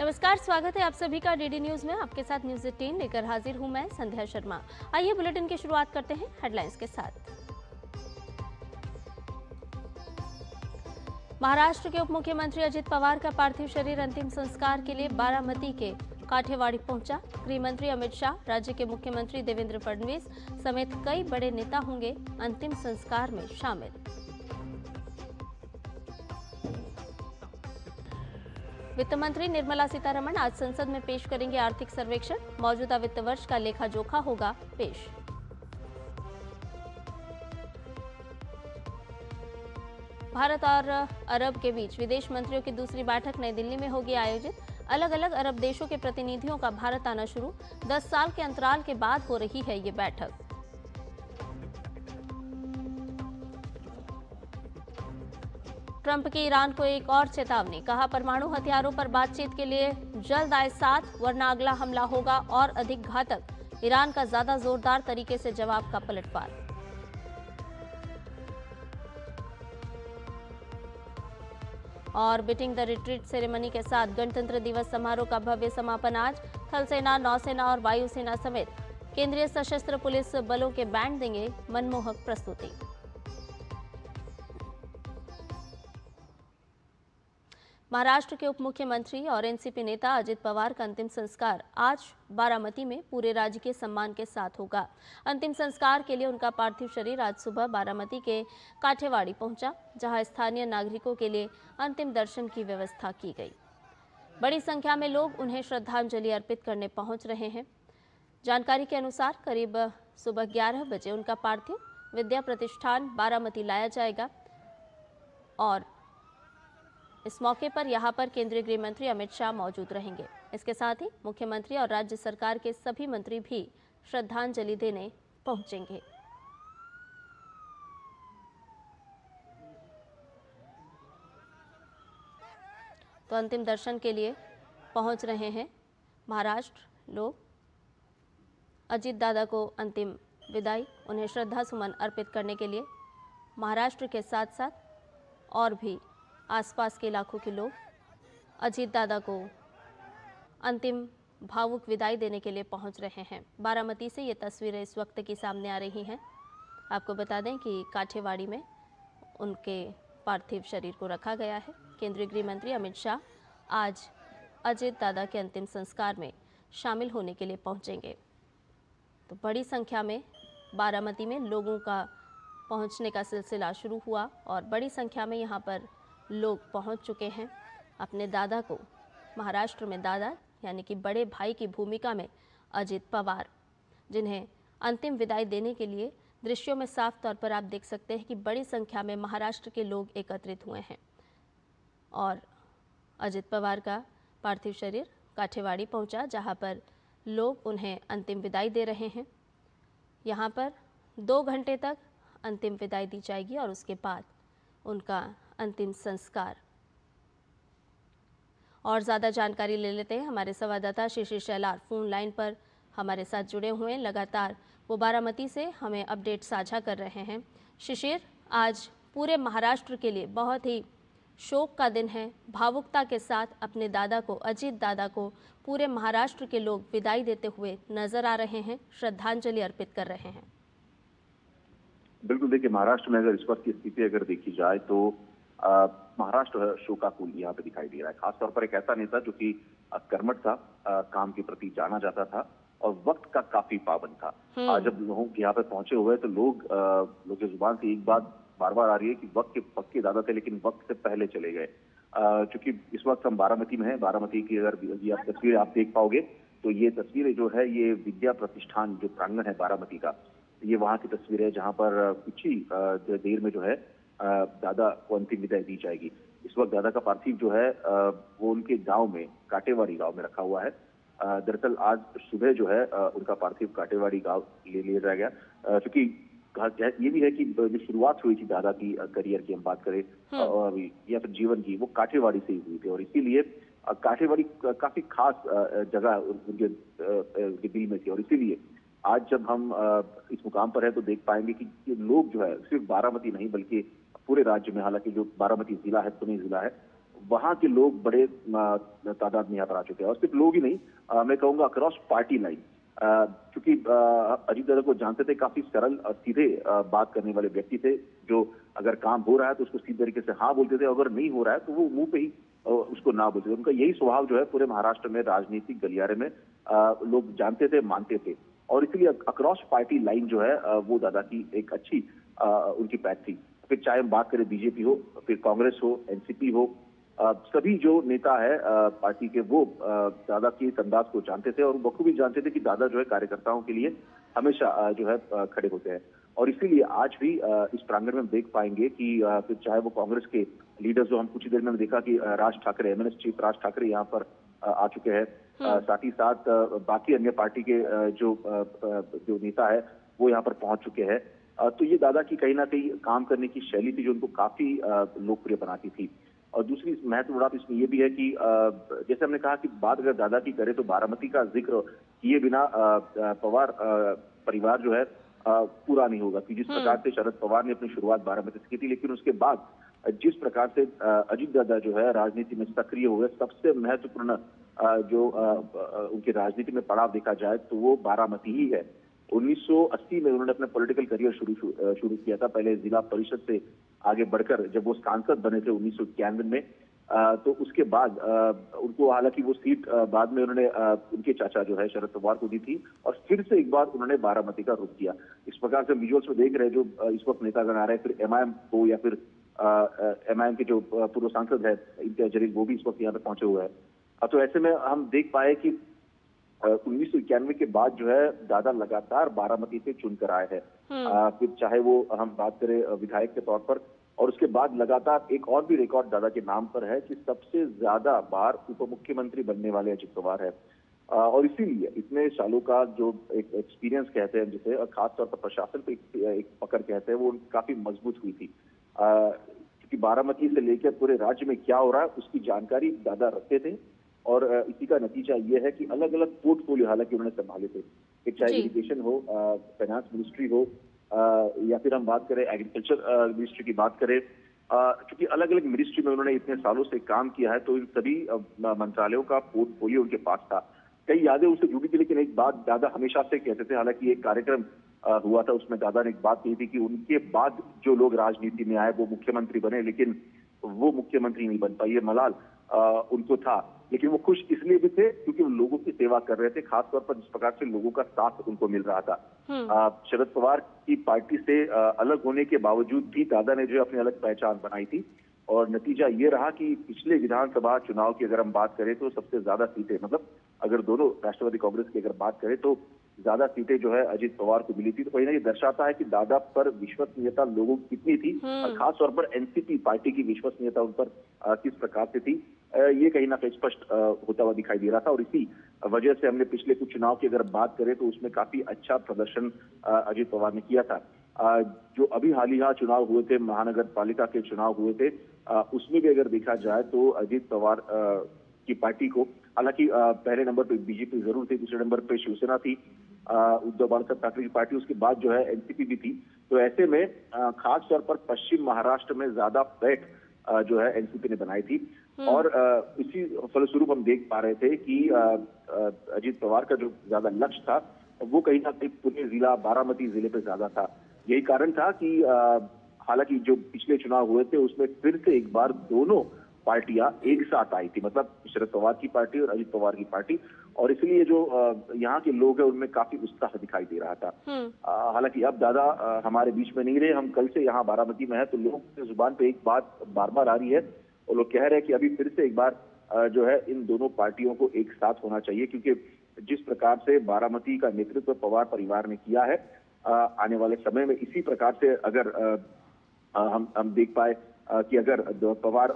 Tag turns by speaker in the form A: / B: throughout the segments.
A: नमस्कार, स्वागत है आप सभी का डीडी न्यूज में। आपके साथ न्यूज 18 लेकर हाजिर हूं मैं संध्या शर्मा। आइए बुलेटिन की शुरुआत करते हैं हेडलाइंस के साथ। महाराष्ट्र के उप मुख्यमंत्री अजित पवार का पार्थिव शरीर अंतिम संस्कार के लिए बारामती के काठेवाड़ी पहुंचा। गृह मंत्री अमित शाह, राज्य के मुख्यमंत्री देवेंद्र फडणवीस समेत कई बड़े नेता होंगे अंतिम संस्कार में शामिल। वित्त मंत्री निर्मला सीतारमण आज संसद में पेश करेंगे आर्थिक सर्वेक्षण। मौजूदा वित्त वर्ष का लेखा जोखा होगा पेश। भारत और अरब के बीच विदेश मंत्रियों की दूसरी बैठक नई दिल्ली में होगी आयोजित। अलग अलग अरब देशों के प्रतिनिधियों का भारत आना शुरू। 10 साल के अंतराल के बाद हो रही है ये बैठक। ट्रंप की ईरान को एक और चेतावनी, कहा परमाणु हथियारों पर बातचीत के लिए जल्द आए साथ, वरना अगला हमला होगा और अधिक घातक। ईरान का ज्यादा जोरदार तरीके से जवाब का पलटवार। और बीटिंग द रिट्रीट सेरेमनी के साथ गणतंत्र दिवस समारोह का भव्य समापन आज। थल सेना, नौसेना और वायुसेना समेत केंद्रीय सशस्त्र पुलिस बलों के बैंड देंगे मनमोहक प्रस्तुति। महाराष्ट्र के उप मुख्यमंत्री और एनसीपी नेता अजित पवार का अंतिम संस्कार आज बारामती में पूरे राजकीय सम्मान के साथ होगा। अंतिम संस्कार के लिए उनका पार्थिव शरीर आज सुबह बारामती के काठेवाड़ी पहुंचा, जहां स्थानीय नागरिकों के लिए अंतिम दर्शन की व्यवस्था की गई। बड़ी संख्या में लोग उन्हें श्रद्धांजलि अर्पित करने पहुंच रहे हैं। जानकारी के अनुसार करीब सुबह 11 बजे उनका पार्थिव विद्या प्रतिष्ठान बारामती लाया जाएगा और इस मौके पर यहां पर केंद्रीय गृह मंत्री अमित शाह मौजूद रहेंगे। इसके साथ ही मुख्यमंत्री और राज्य सरकार के सभी मंत्री भी श्रद्धांजलि देने पहुंचेंगे। तो अंतिम दर्शन के लिए पहुंच रहे हैं महाराष्ट्र लोग। अजित दादा को अंतिम विदाई, उन्हें श्रद्धा सुमन अर्पित करने के लिए महाराष्ट्र के साथ साथ और भी आसपास के इलाकों के लोग अजीत दादा को अंतिम भावुक विदाई देने के लिए पहुंच रहे हैं। बारामती से ये तस्वीरें इस वक्त की सामने आ रही हैं। आपको बता दें कि काठेवाड़ी में उनके पार्थिव शरीर को रखा गया है। केंद्रीय गृह मंत्री अमित शाह आज अजित दादा के अंतिम संस्कार में शामिल होने के लिए पहुंचेंगे। तो बड़ी संख्या में बारामती में लोगों का पहुंचने का सिलसिला शुरू हुआ और बड़ी संख्या में यहाँ पर लोग पहुंच चुके हैं अपने दादा को, महाराष्ट्र में दादा यानी कि बड़े भाई की भूमिका में अजित पवार, जिन्हें अंतिम विदाई देने के लिए दृश्यों में साफ तौर पर आप देख सकते हैं कि बड़ी संख्या में महाराष्ट्र के लोग एकत्रित हुए हैं और अजित पवार का पार्थिव शरीर काठेवाड़ी पहुंचा, जहां पर लोग उन्हें अंतिम विदाई दे रहे हैं। यहाँ पर 2 घंटे तक अंतिम विदाई दी जाएगी और उसके बाद उनका अंतिम संस्कार। और ज़्यादा जानकारी ले लेते हैं। हमारे संवाददाता शिशिर शेलार फोन लाइन पर हमारे साथ जुड़े हुए हैं। लगातार वो बारामती से हमें अपडेट साझा कर रहे हैं। शिशिर, आज पूरे महाराष्ट्र के लिए बहुत ही शोक का दिन है। भावुकता के साथ अपने दादा को, अजित दादा को पूरे महाराष्ट्र के लोग विदाई देते हुए नजर आ रहे हैं, श्रद्धांजलि अर्पित कर रहे हैं।
B: बिल्कुल, देखिए महाराष्ट्र में अगर इस वक्त की स्थिति अगर देखी जाए तो महाराष्ट्र शोकाकुल यहाँ पे दिखाई दे रहा है। खासतौर पर एक ऐसा नेता जो कि कर्मठ था, काम के प्रति जाना जाता था और वक्त का काफी पाबंद था। जब लोगों यहाँ पे पहुंचे हुए तो लोग की जुबान से एक बात बार बार आ रही है कि वक्त के पक्के दादा थे लेकिन वक्त से पहले चले गए। क्योंकि इस वक्त हम बारामती में हैं। बारामती की अगर ये तस्वीरें आप देख पाओगे तो ये तस्वीरें जो है ये विद्या प्रतिष्ठान जो प्रांगण है बारामती का, ये वहाँ की तस्वीर है जहाँ पर कुछ ही देर में जो है दादा को अंतिम विदाई दी जाएगी। इस वक्त दादा का पार्थिव जो है वो उनके गांव में, काटेवाड़ी गांव में रखा हुआ है। दरअसल आज सुबह जो है उनका पार्थिव काटेवाड़ी गांव ले जाया गया, क्योंकि ये भी है कि जो शुरुआत हुई थी दादा की करियर की हम बात करें और या फिर जीवन की, वो काठेवाड़ी से ही हुई थी और इसीलिए काठेवाड़ी काफी खास जगह उनके दिल में थी। और इसीलिए आज जब हम इस मुकाम पर है तो देख पाएंगे कि ये लोग जो है सिर्फ बारामती नहीं बल्कि पूरे राज्य में, हालांकि जो बारामती जिला है, पुणे जिला है, वहां के लोग बड़े तादाद में यहाँ पर आ चुके हैं। और सिर्फ लोग ही नहीं, मैं कहूंगा अक्रॉस पार्टी लाइन, क्योंकि अजीत दादा को जानते थे, काफी सरल और सीधे बात करने वाले व्यक्ति थे, जो अगर काम हो रहा है तो उसको सीधे तरीके से हाँ बोलते थे, अगर नहीं हो रहा है तो वो मुंह पे ही उसको ना बोलते थे। उनका यही स्वभाव जो है पूरे महाराष्ट्र में राजनीतिक गलियारे में लोग जानते थे, मानते थे। और इसलिए अक्रॉस पार्टी लाइन जो है वो दादा की एक अच्छी उनकी पैठ थी। फिर चाहे हम बात करें बीजेपी हो, फिर कांग्रेस हो, एनसीपी हो, सभी जो नेता है पार्टी के, वो दादा की इस अंदाज को जानते थे और बखूबी जानते थे कि दादा जो है कार्यकर्ताओं के लिए हमेशा जो है खड़े होते हैं। और इसीलिए आज भी इस प्रांगण में हम देख पाएंगे कि फिर चाहे वो कांग्रेस के लीडर्स, जो हम कुछ ही देर में देखा कि राज ठाकरे, एमएनएस चीफ राज ठाकरे यहाँ पर आ चुके हैं, साथ ही साथ बाकी अन्य पार्टी के जो नेता है वो यहाँ पर पहुंच चुके हैं। तो ये दादा की कहीं ना कहीं काम करने की शैली थी जो उनको काफी लोकप्रिय बनाती थी। और दूसरी महत्वपूर्ण बात इसमें यह भी है कि जैसे हमने कहा कि बात अगर दादा की करें तो बारामती का जिक्र किए बिना पवार परिवार जो है पूरा नहीं होगा। कि जिस प्रकार से शरद पवार ने अपनी शुरुआत बारामती से की थी, लेकिन उसके बाद जिस प्रकार से अजीत दादा जो है राजनीति में सक्रिय हुए, सबसे महत्वपूर्ण जो उनकी राजनीति में पड़ाव देखा जाए तो वो बारामती ही है। 1980 में उन्होंने अपना पॉलिटिकल करियर शुरू किया था, पहले जिला परिषद से आगे बढ़कर जब वो सांसद बने थे 1991 में, तो उसके बाद उनको, हालांकि वो सीट बाद में उन्होंने उनके चाचा जो है शरद पवार को दी थी, और फिर से एक बार उन्होंने बारामती का रुख किया। इस प्रकार से विजुअल्स में देख रहे हैं जो इस वक्त नेतागण आ रहे हैं, फिर एमआईएम हो या फिर एमआईएम के जो पूर्व सांसद है इम्तियाज जलील, वो भी इस वक्त यहाँ पे पहुंचे हुए हैं। तो ऐसे में हम देख पाए कि 1991 के बाद जो है दादा लगातार बारामती से चुनकर आए हैं। फिर चाहे वो हम बात करें विधायक के तौर पर, और उसके बाद लगातार एक और भी रिकॉर्ड दादा के नाम पर है कि सबसे ज्यादा बार उप मुख्यमंत्री बनने वाले अजित पवार है। और इसीलिए इतने सालों का जो एक एक्सपीरियंस कहते हैं जिसे, और खासतौर पर प्रशासन पे एक पकड़ कहते हैं, वो काफी मजबूत हुई थी। क्योंकि बारामती से लेकर पूरे राज्य में क्या हो रहा है उसकी जानकारी दादा रखते थे, और इसी का नतीजा ये है कि अलग अलग पोर्टफोलियो हालांकि उन्होंने संभाले थे, कि चाहे इरिगेशन हो, फाइनेंस मिनिस्ट्री हो, या फिर हम बात करें एग्रीकल्चर मिनिस्ट्री की बात करें, क्योंकि अलग अलग मिनिस्ट्री में उन्होंने इतने सालों से काम किया है, तो इन सभी मंत्रालयों का पोर्टफोलियो उनके पास था। कई यादें उससे जुड़ी थी, लेकिन एक बात दादा हमेशा से कहते थे, हालांकि एक कार्यक्रम हुआ था उसमें दादा ने एक बात कही थी कि उनके बाद जो लोग राजनीति में आए वो मुख्यमंत्री बने, लेकिन वो मुख्यमंत्री नहीं बन पाए। ये मलाल उनको था, लेकिन वो खुश इसलिए भी थे क्योंकि वो लोगों की सेवा कर रहे थे, खासतौर पर जिस प्रकार से लोगों का साथ उनको मिल रहा था। शरद पवार की पार्टी से अलग होने के बावजूद भी दादा ने जो अपनी अलग पहचान बनाई थी, और नतीजा ये रहा कि पिछले विधानसभा चुनाव की अगर हम बात करें तो सबसे ज्यादा सीटें, मतलब अगर दोनों राष्ट्रवादी कांग्रेस की अगर बात करें तो ज्यादा सीटें जो है अजीत पवार को मिली थी। तो कहीं ना ये दर्शाता है कि दादा पर विश्वसनीयता लोगों की कितनी थी, और खासतौर पर एनसीपी पार्टी की विश्वसनीयता उन पर किस प्रकार से थी, ये कहीं ना कहीं स्पष्ट होता हुआ दिखाई दे रहा था। और इसी वजह से हमने पिछले कुछ चुनाव की अगर बात करें तो उसमें काफी अच्छा प्रदर्शन अजीत पवार ने किया था। जो अभी हालिया चुनाव हुए थे, महानगर पालिका के चुनाव हुए थे, उसमें भी अगर देखा जाए तो अजीत पवार की पार्टी को, हालांकि पहले नंबर पे बीजेपी जरूर थी, दूसरे नंबर पे शिवसेना थी, उद्धव बाळासाहेब ठाकरे की पार्टी, उसके बाद जो है एनसीपी भी थी। तो ऐसे में खास तौर पर पश्चिम महाराष्ट्र में ज्यादा पैठ जो है एनसीपी ने बनाई थी, और इसी फलस्वरूप हम देख पा रहे थे कि अजीत पवार का जो ज्यादा लक्ष्य था वो कहीं ना कहीं पुणे जिला, बारामती जिले पे ज्यादा था। यही कारण था कि हालांकि जो पिछले चुनाव हुए थे उसमें फिर से एक बार दोनों पार्टियां एक साथ आई थी, मतलब शरद पवार की पार्टी और अजीत पवार की पार्टी, और इसलिए जो यहाँ के लोग हैं उनमें काफी उत्साह दिखाई दे रहा था। हालांकि अब दादा हमारे बीच में नहीं रहे, हम कल से यहाँ बारामती में है, तो लोगों की जुबान पे एक बात बार बार आ रही है, और लोग कह रहे हैं कि अभी फिर से एक बार जो है इन दोनों पार्टियों को एक साथ होना चाहिए, क्योंकि जिस प्रकार से बारामती का नेतृत्व पवार परिवार ने किया है, आने वाले समय में इसी प्रकार से अगर हम देख पाए कि अगर पवार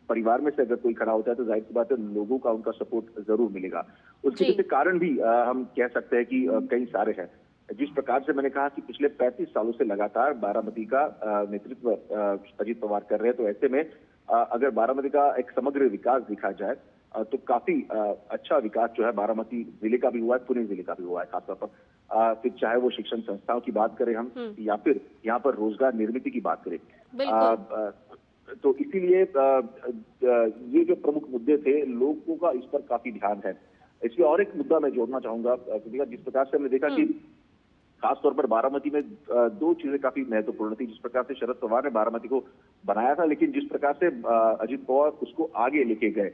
B: परिवार में से अगर कोई खड़ा होता है तो जाहिर सी बात है लोगों का उनका सपोर्ट जरूर मिलेगा। उसके पीछे कारण भी हम कह सकते हैं कि कई सारे हैं। जिस प्रकार से मैंने कहा कि पिछले 35 सालों से लगातार बारामती का नेतृत्व अजीत पवार कर रहे हैं, तो ऐसे में अगर बारामती का एक समग्र विकास देखा जाए तो काफी अच्छा विकास जो है बारामती जिले का भी हुआ है, पुणे जिले का भी हुआ है खासतौर पर। फिर चाहे वो शिक्षण संस्थाओं की बात करें हम, या फिर यहाँ पर रोजगार निर्मित की बात करें, तो इसीलिए ये जो प्रमुख मुद्दे थे, लोगों का इस पर काफी ध्यान है। इसमें और एक मुद्दा मैं जोड़ना चाहूंगा, जिस प्रकार से हमने देखा कि खासतौर पर बारामती में दो चीजें काफी महत्वपूर्ण थी। जिस प्रकार से शरद पवार ने बारामती को बनाया था, लेकिन जिस प्रकार से अजित पवार उसको आगे लेके गए,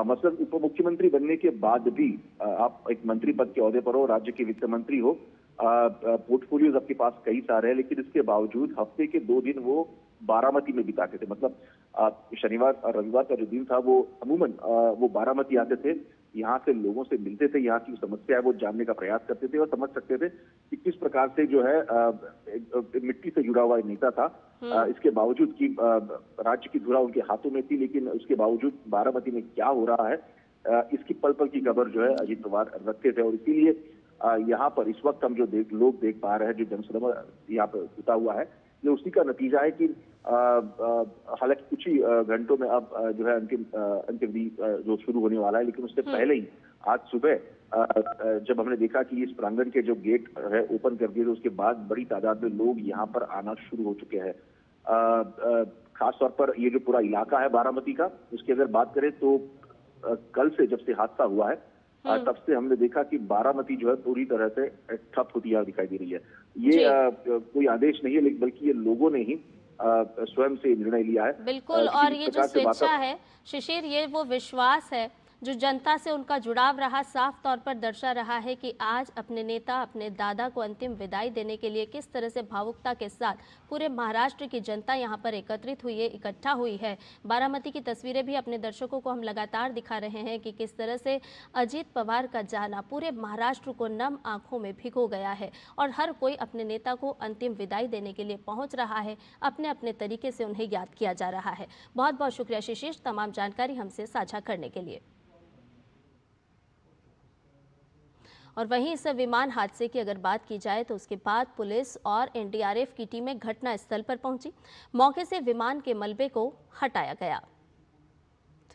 B: मतलब उप मुख्यमंत्री बनने के बाद भी आप एक मंत्री पद के ओहदे पर हो, राज्य के वित्त मंत्री हो, पोर्टफोलियोज आपके पास कई सारे हैं, लेकिन इसके बावजूद हफ्ते के 2 दिन वो बारामती में बिताते थे। मतलब शनिवार और रविवार का जो दिन था वो अमूमन वो बारामती आते थे, यहाँ से लोगों से मिलते थे, यहाँ की समस्या है वो जानने का प्रयास करते थे और समझ सकते थे कि किस प्रकार से जो है मिट्टी से जुड़ा हुआ नेता था। इसके बावजूद कि राज्य की धुरा उनके हाथों में थी, लेकिन उसके बावजूद बारामती में क्या हो रहा है इसकी पल पल की खबर जो है अजित पवार रखते थे। और इसीलिए यहाँ पर इस वक्त हम जो लोग देख पा रहे हैं, जो जनसभा यहाँ पर जुटा हुआ है, ये उसी का नतीजा है कि हालांकि कुछ ही घंटों में अब जो है अंतिम जो शुरू होने वाला है, लेकिन उससे पहले ही आज सुबह जब हमने देखा कि इस प्रांगण के जो गेट है ओपन कर दिए, तो उसके बाद बड़ी तादाद में लोग यहाँ पर आना शुरू हो चुके हैं। खासतौर पर ये जो पूरा इलाका है बारामती का, उसकी अगर बात करें तो कल से जब से हादसा हुआ है तब से हमने देखा कि बारामती जो है पूरी तरह से ठप होती हुई दिखाई दे रही है। ये कोई आदेश नहीं है, लेकिन बल्कि ये लोगों ने ही स्वयं से निर्णय लिया है।
A: बिल्कुल, और ये जो स्वेच्छा है शिशिर, ये वो विश्वास है जो जनता से उनका जुड़ाव रहा, साफ तौर पर दर्शा रहा है कि आज अपने नेता, अपने दादा को अंतिम विदाई देने के लिए किस तरह से भावुकता के साथ पूरे महाराष्ट्र की जनता यहाँ पर एकत्रित हुई है, इकट्ठा हुई है। बारामती की तस्वीरें भी अपने दर्शकों को हम लगातार दिखा रहे हैं कि किस तरह से अजित पवार का जाना पूरे महाराष्ट्र को नम आंखों में भिगो गया है और हर कोई अपने नेता को अंतिम विदाई देने के लिए पहुँच रहा है, अपने अपने तरीके से उन्हें याद किया जा रहा है। बहुत बहुत शुक्रिया शिशिर, तमाम जानकारी हमसे साझा करने के लिए। और वहीं इस विमान हादसे की अगर बात की जाए तो उसके बाद पुलिस और एनडीआरएफ की टीमें घटनास्थल पर पहुंची, मौके से विमान के मलबे को हटाया गया।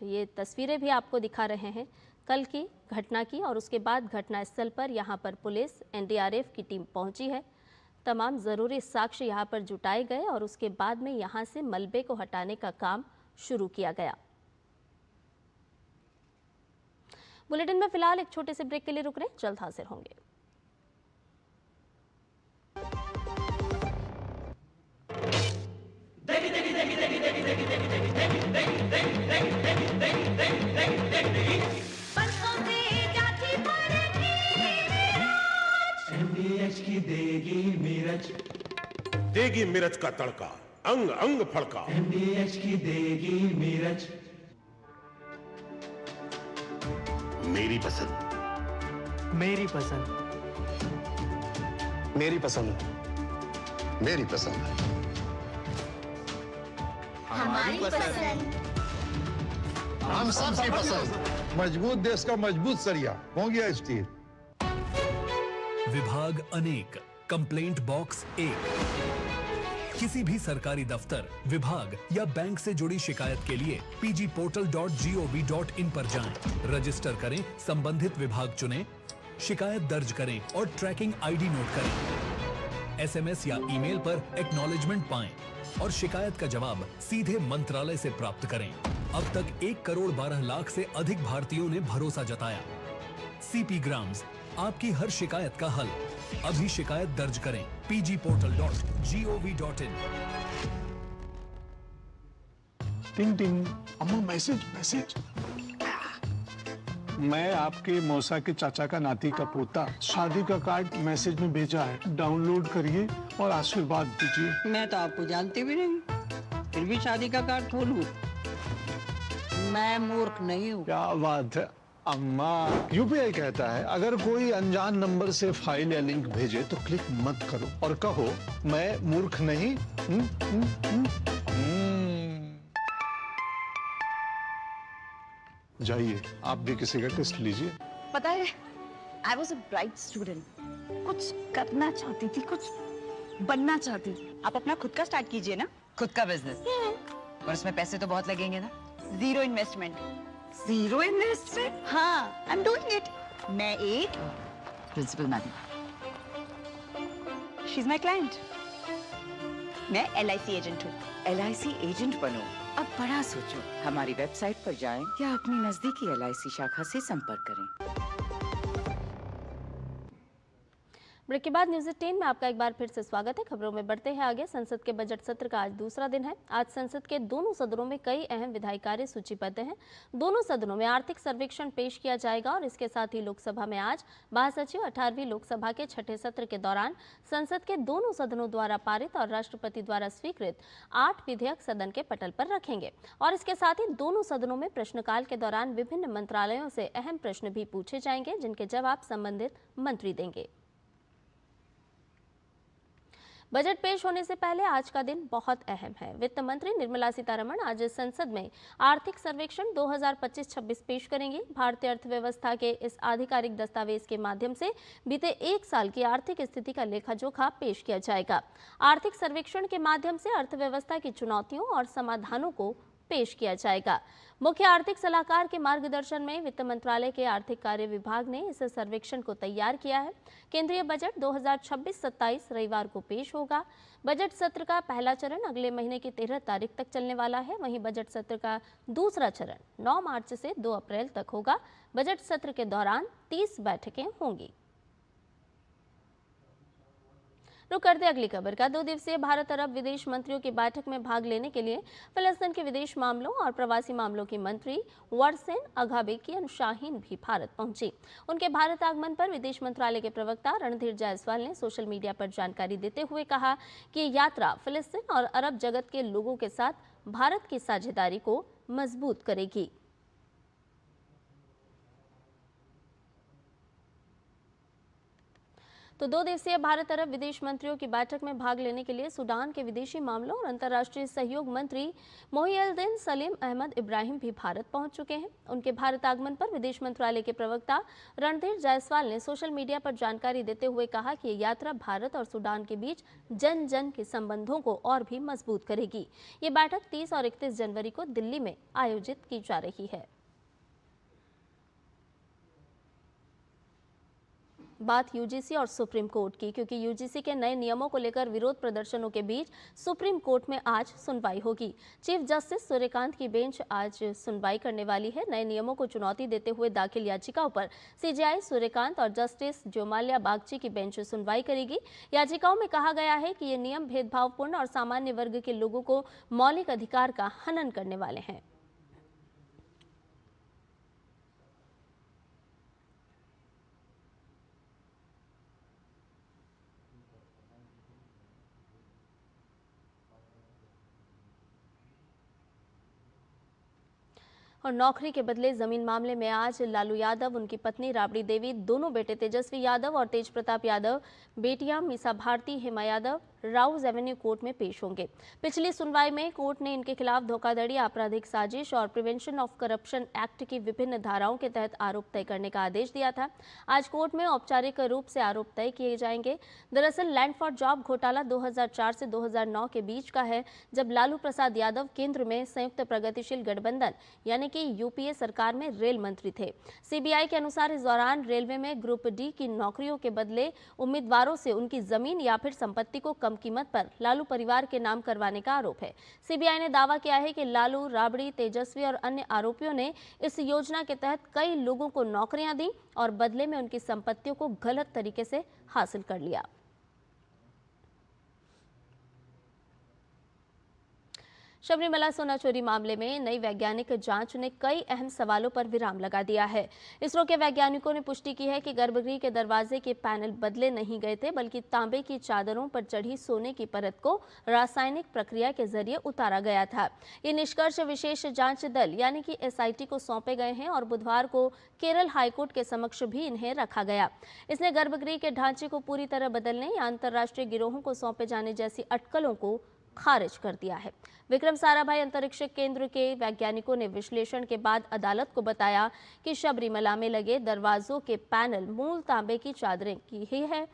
A: तो ये तस्वीरें भी आपको दिखा रहे हैं कल की घटना की, और उसके बाद घटनास्थल पर यहां पर पुलिस एनडीआरएफ की टीम पहुंची है। तमाम ज़रूरी साक्ष्य यहां पर जुटाए गए और उसके बाद में यहां से मलबे को हटाने का काम शुरू किया गया। बुलेटिन में फिलहाल एक छोटे से ब्रेक के लिए रुक रहे हैं, जल्द हाजिर होंगे।
C: देगी मिर्च का तड़का, अंग अंग फड़का।
D: MDH की देगी मिर्च।
C: मेरी पसंद,
E: मेरी पसंद,
C: मेरी पसंद, मेरी पसंद,
F: हमारी पसंद,
C: हम सबकी पसंद।
G: मजबूत देश का मजबूत सरिया हो गया स्टील।
H: विभाग अनेक, कंप्लेंट बॉक्स 1। किसी भी सरकारी दफ्तर, विभाग या बैंक से जुड़ी शिकायत के लिए pgportal.gov.in पर जाएं, रजिस्टर करें, संबंधित विभाग चुनें, शिकायत दर्ज करें और ट्रैकिंग आईडी नोट करें। एसएमएस या ईमेल पर एक्नॉलेजमेंट पाएं और शिकायत का जवाब सीधे मंत्रालय से प्राप्त करें। अब तक 1 करोड़ 12 लाख से अधिक भारतीयों ने भरोसा जताया। सीपी ग्राम्स, आपकी हर शिकायत का हल। अभी शिकायत दर्ज करें pgportal.gov.in।
G: टिंग टिंग, अम्मा मैसेज मैसेज। मैं आपके मौसा के चाचा का नाती का पोता, शादी का कार्ड मैसेज में भेजा है, डाउनलोड करिए और आशीर्वाद दीजिए।
I: मैं तो आपको जानती भी नहीं, फिर भी शादी का कार्ड खोलूं? मैं मूर्ख नहीं हूँ।
G: क्या बात है अम्मा। यूपीआई कहता है अगर कोई अनजान नंबर से फाइल या लिंक भेजे तो क्लिक मत करो और कहो मैं मूर्ख नहीं। जाइए आप भी किसी का टेस्ट लीजिए।
F: पता है, I was a bright student. कुछ करना चाहती थी, कुछ बनना चाहती थी। आप अपना खुद का स्टार्ट कीजिए ना।
J: खुद का बिजनेस, और उसमें पैसे तो बहुत लगेंगे ना।
F: Zero investment. Zero investment? हाँ, I'm doing it. मैं एक
J: principal madam,
F: she's my client. मैं LIC एजेंट हूँ।
J: LIC एजेंट बनो। अब बड़ा सोचो, हमारी वेबसाइट पर जाएं या अपनी नजदीकी LIC शाखा से संपर्क करें।
A: ब्रेक के बाद न्यूज़ 10 में आपका एक बार फिर से स्वागत है। खबरों में बढ़ते हैं आगे। संसद के बजट सत्र का आज दूसरा दिन है। आज संसद के दोनों सदनों में कई अहम विधायी कार्य सूचीबद्ध हैं। दोनों सदनों में आर्थिक सर्वेक्षण पेश किया जाएगा और इसके साथ ही लोकसभा में आज महासचिव 18वीं लोकसभा के छठे सत्र के दौरान संसद के दोनों सदनों द्वारा पारित और राष्ट्रपति द्वारा स्वीकृत 8 विधेयक सदन के पटल पर रखेंगे और इसके साथ ही दोनों सदनों में प्रश्नकाल के दौरान विभिन्न मंत्रालयों से अहम प्रश्न भी पूछे जाएंगे, जिनके जवाब संबंधित मंत्री देंगे। बजट पेश होने से पहले आज का दिन बहुत अहम है। वित्त मंत्री निर्मला सीतारमण आज संसद में आर्थिक सर्वेक्षण 2025-26 पेश करेंगी। भारतीय अर्थव्यवस्था के इस आधिकारिक दस्तावेज के माध्यम से बीते एक साल की आर्थिक स्थिति का लेखा जोखा पेश किया जाएगा। आर्थिक सर्वेक्षण के माध्यम से अर्थव्यवस्था की चुनौतियों और समाधानों को पेश किया जाएगा। मुख्य आर्थिक सलाहकार के मार्गदर्शन में वित्त मंत्रालय के आर्थिक कार्य विभाग ने इस सर्वेक्षण को तैयार किया है। केंद्रीय बजट 2026-27 रविवार को पेश होगा। बजट सत्र का पहला चरण अगले महीने की 13 तारीख तक चलने वाला है। वहीं बजट सत्र का दूसरा चरण 9 मार्च से 2 अप्रैल तक होगा। बजट सत्र के दौरान 30 बैठकें होंगी। रुक करते अगली खबर का। 2 दिवसीय भारत अरब विदेश मंत्रियों की बैठक में भाग लेने के लिए फिलिस्तीन के विदेश मामलों और प्रवासी मामलों की मंत्री वरसेन अगाबेकियन शाहीन भी भारत पहुंची। उनके भारत आगमन पर विदेश मंत्रालय के प्रवक्ता रणधीर जायसवाल ने सोशल मीडिया पर जानकारी देते हुए कहा कि ये यात्रा फिलिस्तीन और अरब जगत के लोगों के साथ भारत की साझेदारी को मजबूत करेगी। तो 2 दिवसीय भारत अरब विदेश मंत्रियों की बैठक में भाग लेने के लिए सूडान के विदेशी मामलों और अंतर्राष्ट्रीय सहयोग मंत्री मोहिउद्दीन सलीम अहमद इब्राहिम भी भारत पहुंच चुके हैं। उनके भारत आगमन पर विदेश मंत्रालय के प्रवक्ता रणधीर जायसवाल ने सोशल मीडिया पर जानकारी देते हुए कहा कि ये यात्रा भारत और सूडान के बीच जन जन के संबंधों को और भी मजबूत करेगी। ये बैठक 30 और 31 जनवरी को दिल्ली में आयोजित की जा रही है। बात यूजीसी और सुप्रीम कोर्ट की, क्योंकि यूजीसी के नए नियमों को लेकर विरोध प्रदर्शनों के बीच सुप्रीम कोर्ट में आज सुनवाई होगी। चीफ जस्टिस सूर्यकांत की बेंच आज सुनवाई करने वाली है। नए नियमों को चुनौती देते हुए दाखिल याचिकाओं पर सीजेआई सूर्यकांत और जस्टिस ज्योमाल्या बागची की बेंच सुनवाई करेगी। याचिकाओं में कहा गया है कि ये नियम भेदभावपूर्ण और सामान्य वर्ग के लोगों को मौलिक अधिकार का हनन करने वाले हैं। और नौकरी के बदले जमीन मामले में आज लालू यादव, उनकी पत्नी राबड़ी देवी, दोनों बेटे तेजस्वी यादव और तेज प्रताप यादव, बेटियां मीसा भारती, हेमा यादव राउज एवेन्यू कोर्ट में पेश होंगे। पिछली सुनवाई में कोर्ट ने इनके खिलाफ धोखाधड़ी, आपराधिक साजिश और प्रिवेंशन ऑफ करप्शन एक्ट की विभिन्न धाराओं के तहत आरोप तय करने का आदेश दिया था। आज कोर्ट में औपचारिक रूप से आरोप तय किए जाएंगे। दरअसल लैंड फॉर जॉब घोटाला 2004 से 2009 के बीच का है, जब लालू प्रसाद यादव केंद्र में संयुक्त प्रगतिशील गठबंधन यानी कि यूपीए सरकार में रेल मंत्री थे। सीबीआई के अनुसार इस दौरान रेलवे में ग्रुप डी की नौकरियों के बदले उम्मीदवारों से उनकी जमीन या फिर संपत्ति को कम कीमत पर लालू परिवार के नाम करवाने का आरोप है। सीबीआई ने दावा किया है कि लालू, राबड़ी, तेजस्वी और अन्य आरोपियों ने इस योजना के तहत कई लोगों को नौकरियां दी और बदले में उनकी संपत्तियों को गलत तरीके से हासिल कर लिया। शबरीमला सोना चोरी मामले में नई वैज्ञानिक जांच ने कई अहम सवालों पर विराम लगा दिया है। इसरो के वैज्ञानिकों ने पुष्टि की है कि गर्भगृह के दरवाजे के पैनल बदले नहीं गए थे, बल्कि तांबे की चादरों पर चढ़ी सोने की परत को रासायनिक प्रक्रिया के जरिए उतारा गया था। ये निष्कर्ष विशेष जांच दल यानी कि एसआईटी को सौंपे गए हैं और बुधवार को केरल हाईकोर्ट के समक्ष भी इन्हें रखा गया। इसने गर्भगृह के ढांचे को पूरी तरह बदलने या अंतर्राष्ट्रीय गिरोहों को सौंपे जाने जैसी अटकलों को खारिज कर दिया है। विक्रम साराभाई अंतरिक्ष केंद्र के वैज्ञानिकों ने विश्लेषण के बाद अदालत को बताया कि शबरीमला में लगे दरवाजों के पैनल मूल तांबे की चादरें की ही है।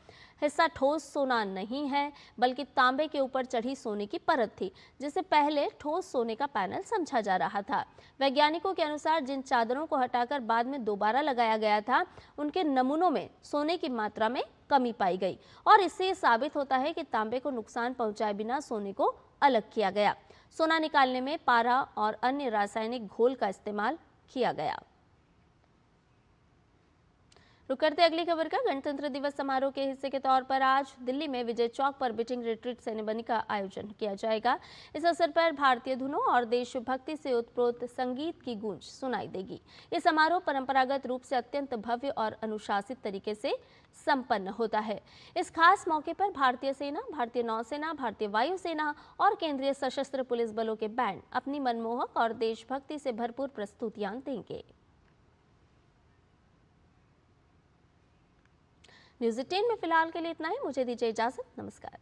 A: हिस्सा ठोस सोना नहीं है, बल्कि तांबे के ऊपर चढ़ी सोने की परत थी, जिसे पहले ठोस सोने का पैनल समझा जा रहा था। वैज्ञानिकों के अनुसार जिन चादरों को हटाकर बाद में दोबारा लगाया गया था, उनके नमूनों में सोने की मात्रा में कमी पाई गई और इससे ये साबित होता है कि तांबे को नुकसान पहुंचाए बिना सोने को अलग किया गया। सोना निकालने में पारा और अन्य रासायनिक घोल का इस्तेमाल किया गया। रुक करते अगली खबर का। गणतंत्र दिवस समारोह के हिस्से के तौर पर आज दिल्ली में विजय चौक पर बीटिंग रिट्रीट सेरेमनी का आयोजन किया जाएगा। इस अवसर पर भारतीय धुनों और देशभक्ति से उत्प्रोत संगीत की गूंज सुनाई देगी। ये समारोह परंपरागत रूप से अत्यंत भव्य और अनुशासित तरीके से संपन्न होता है। इस खास मौके पर भारतीय सेना, भारतीय नौसेना, भारतीय वायुसेना और केंद्रीय सशस्त्र पुलिस बलों के बैंड अपनी मनमोहक और देशभक्ति से भरपूर प्रस्तुतियां देंगे। न्यूज़ 18 में फिलहाल के लिए इतना ही। मुझे दीजिए इजाजत। नमस्कार।